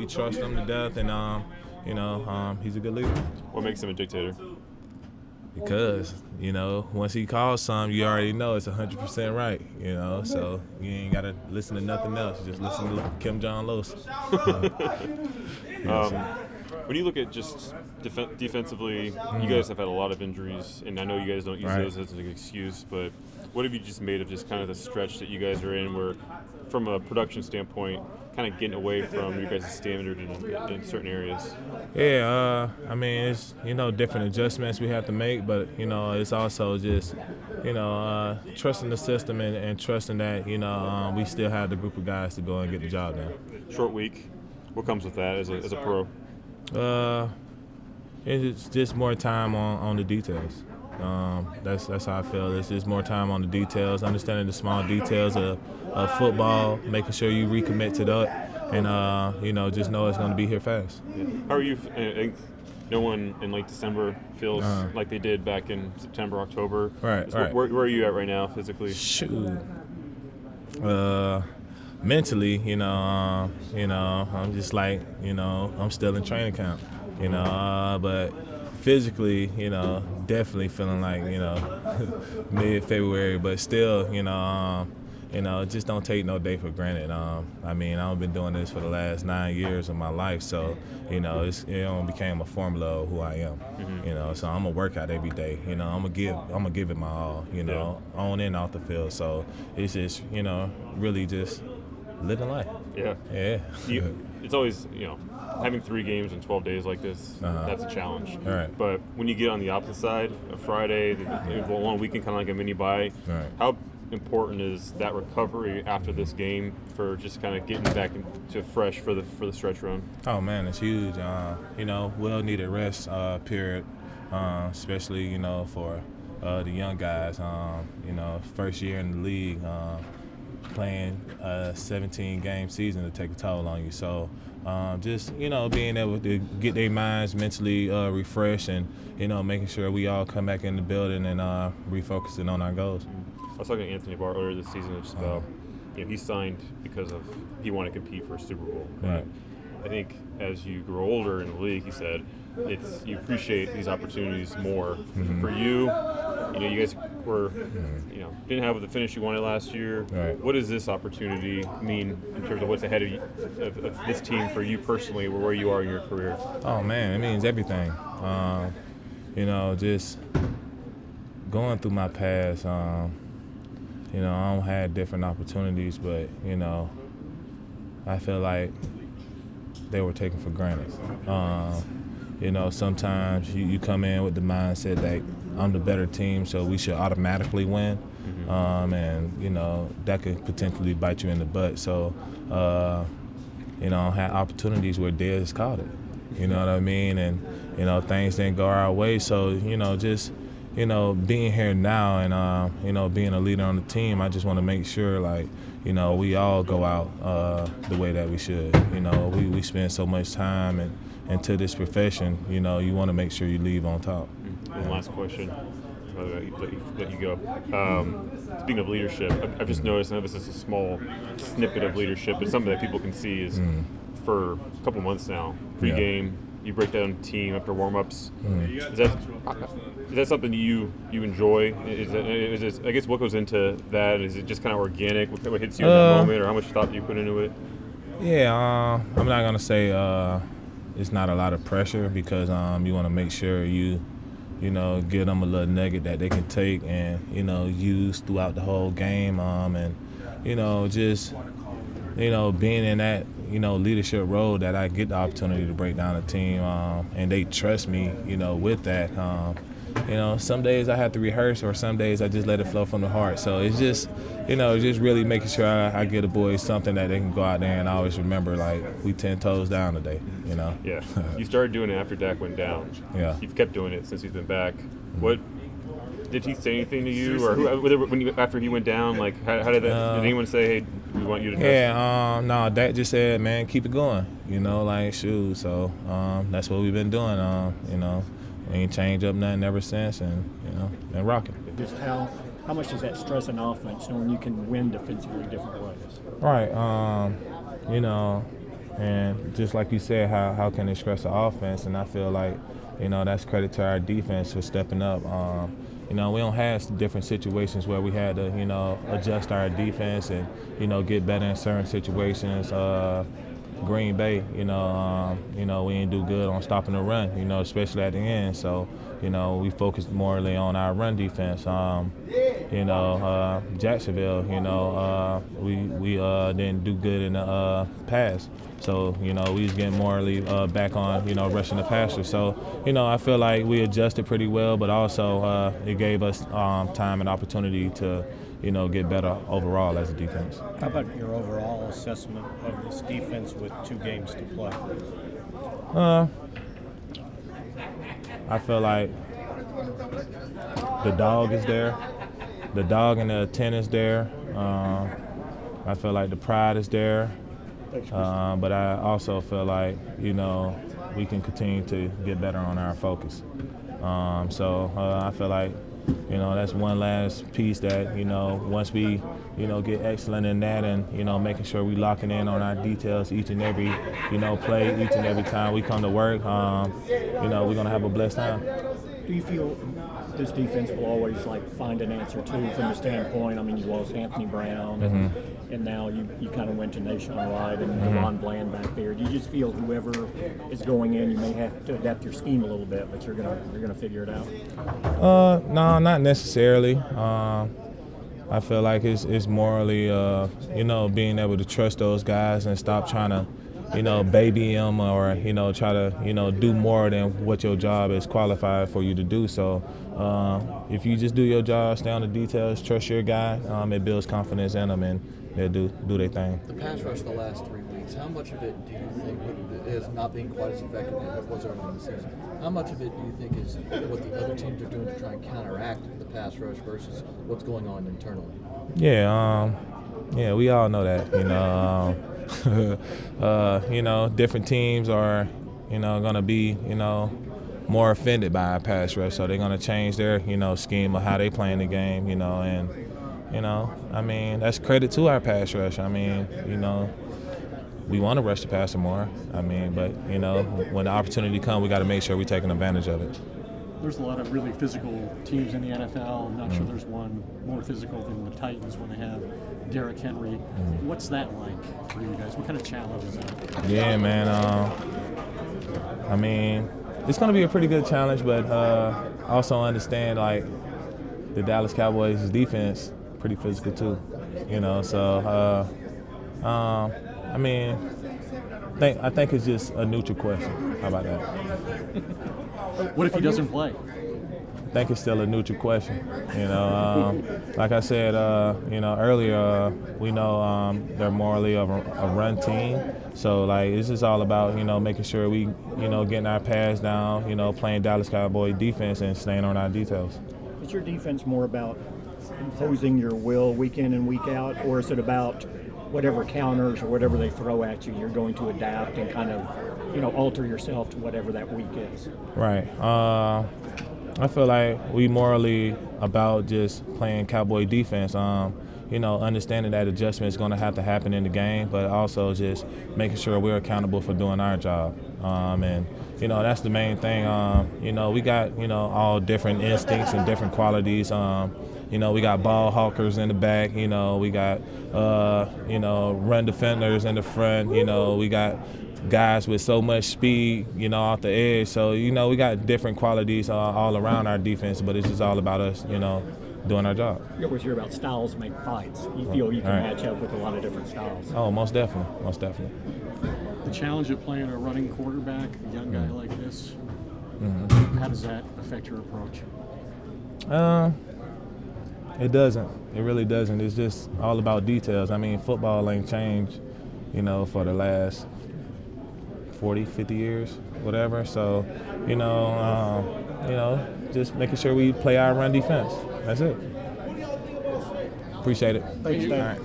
he trusts them to death, and he's a good leader. What makes him a dictator? Because, once he calls something, you already know it's 100% right, so you ain't got to listen to nothing else. Just listen to Kim Jong-Los. When you look at just defensively, you guys have had a lot of injuries, and I know you guys don't use those as an excuse, but what have you just made of just kind of the stretch that you guys are in where, from a production standpoint, kind of getting away from your guys' standard in certain areas? Yeah, it's, different adjustments we have to make, but, it's also just, trusting the system and trusting that, we still have the group of guys to go and get the job done. Short week. What comes with that as a pro? It's just more time on the details. That's how I feel. It's just more time on the details, understanding the small details of football, making sure you recommit to that, and just know it's going to be here fast. Yeah. How are you? I think no one in late December feels like they did back in September, October. Right. Where are you at right now physically? Shoot. Mentally, I'm just like, I'm still in training camp, but physically, definitely feeling like, mid-February, but still, just don't take no day for granted. I've been doing this for the last 9 years of my life, so, it became a formula of who I am, so I'm gonna work out every day, I'm gonna give it my all, on and off the field. So it's just, really just living life. Yeah. It's always, having 3 games in 12 days like this, that's a challenge. All right. But when you get on the opposite side, a Friday, the long weekend, kind of like a mini bye, how important is that recovery after this game for just kind of getting back into fresh for the stretch run? Oh, man, it's huge. Well-needed rest period, especially, for the young guys, first year in the league, playing a 17-game season to take a toll on you. So just, being able to get their minds mentally refreshed and, making sure we all come back in the building and refocusing on our goals. I was talking to Anthony Barr earlier this season just about, he signed because he wanted to compete for a Super Bowl. Right. I think as you grow older in the league, he said, you appreciate these opportunities more. Mm-hmm. For you, you guys were, didn't have the finish you wanted last year. Right. What does this opportunity mean in terms of what's ahead of you, of this team for you personally, where you are in your career? Oh, man, it means everything. Just going through my past, I don't have different opportunities, but, I feel like they were taken for granted. Sometimes you come in with the mindset that I'm the better team, so we should automatically win. Mm-hmm. And that could potentially bite you in the butt. So, I had opportunities where Dez caught it. You know what I mean? And, things didn't go our way. So, just, being here now and, being a leader on the team, I just want to make sure, like, we all go out the way that we should. We spend so much time into this profession, you want to make sure you leave on top. And last question, let you go. Speaking of leadership, I've just noticed, I know this is a small snippet of leadership, but something that people can see is for a couple months now, pre-game, you break down the team after warm-ups. Is that something you enjoy? Is it, I guess, what goes into that? Is it just kind of organic? What hits you in that moment, or how much thought do you put into it? Yeah, I'm not gonna say it's not a lot of pressure, because you want to make sure you give them a little nugget that they can take and use throughout the whole game, and just being in that leadership role, that I get the opportunity to break down a team, and they trust me with that. Some days I have to rehearse, or some days I just let it flow from the heart. So it's just, just really making sure I get the boys something that they can go out there and always remember, like, we 10 toes down today, Yeah. You started doing it after Dak went down. Yeah. You've kept doing it since he's been back. What did he say anything to you, or after he went down? Like, how did that? Did anyone say, "Hey, we want you to"? No. Dak just said, "Man, keep it going." Like, shoot. So that's what we've been doing. Ain't changed up nothing ever since, and been rocking. Just how much does that stress an offense knowing you can win defensively different ways? Right. And just like you said, how can they stress the offense? And I feel like, that's credit to our defense for stepping up. We don't have different situations where we had to, adjust our defense and, get better in certain situations. Green Bay, we didn't do good on stopping the run, especially at the end. So, we focused morely on our run defense. Jacksonville, we didn't do good in the pass. So, we was getting morally back on, rushing the passer. So, I feel like we adjusted pretty well, but also it gave us time and opportunity to, get better overall as a defense. How about your overall assessment of this defense with 2 games to play? I feel like the dog is there. The dog and the intent is there. I feel like the pride is there. But I also feel like, we can continue to get better on our focus. So I feel like, that's one last piece that, once we, get excellent in that and, making sure we locking in on our details each and every, play, each and every time we come to work, we're going to have a blessed time. Do you feel this defense will always find an answer too, from the standpoint? I mean, you lost Anthony Brown, and now you kind of went to nationwide and Ron Bland back there. Do you just feel whoever is going in, you may have to adapt your scheme a little bit, but you're gonna figure it out? No, not necessarily. I feel like it's morally, being able to trust those guys and stop trying to, baby them or, try to, do more than what your job is qualified for you to do. So if you just do your job, stay on the details, trust your guy, it builds confidence in them and they'll do their thing. The pass rush the last 3 weeks, how much of it do you think is not being quite as effective as it was early in the season? How much of it do you think is what the other teams are doing to try and counteract the pass rush versus what's going on internally? Yeah, we all know that, different teams are, going to be, more offended by our pass rush, so they're going to change their, scheme of how they playing the game, and, I mean, that's credit to our pass rush. I mean, we want to rush the passer more. I mean, but, when the opportunity comes, we got to make sure we're taking advantage of it. There's a lot of really physical teams in the NFL. I'm not sure there's one more physical than the Titans when they have Derrick Henry. What's that like for you guys? What kind of challenge is that? Yeah, man. I mean, it's going to be a pretty good challenge, but also understand, the Dallas Cowboys' defense, pretty physical too. So, I mean, I think it's just a neutral question. How about that? What if he doesn't play? I think it's still a neutral question. Like I said, earlier, we know they're morally a run team. So, it's just all about, making sure we, getting our pass down, playing Dallas Cowboy defense and staying on our details. Is your defense more about imposing your will week in and week out, or is it about whatever counters or whatever they throw at you, you're going to adapt and kind of, alter yourself to whatever that week is? Right. I feel like we morally about just playing Cowboy defense. Understanding that adjustment is going to have to happen in the game, but also just making sure we're accountable for doing our job. And that's the main thing. We got all different instincts and different qualities. We got ball hawkers in the back. We got run defenders in the front. We got guys with so much speed, off the edge. So, we got different qualities all around our defense, but it's just all about us, doing our job. You always hear about styles make fights. You feel you can match up with a lot of different styles. Oh, most definitely, most definitely. The challenge of playing a running quarterback, a young guy like this, how does that affect your approach? It doesn't. It really doesn't. It's just all about details. I mean, football ain't changed, for the last 40, 50 years, whatever. So, just making sure we play our run defense. That's it. Appreciate it. Thanks, All right.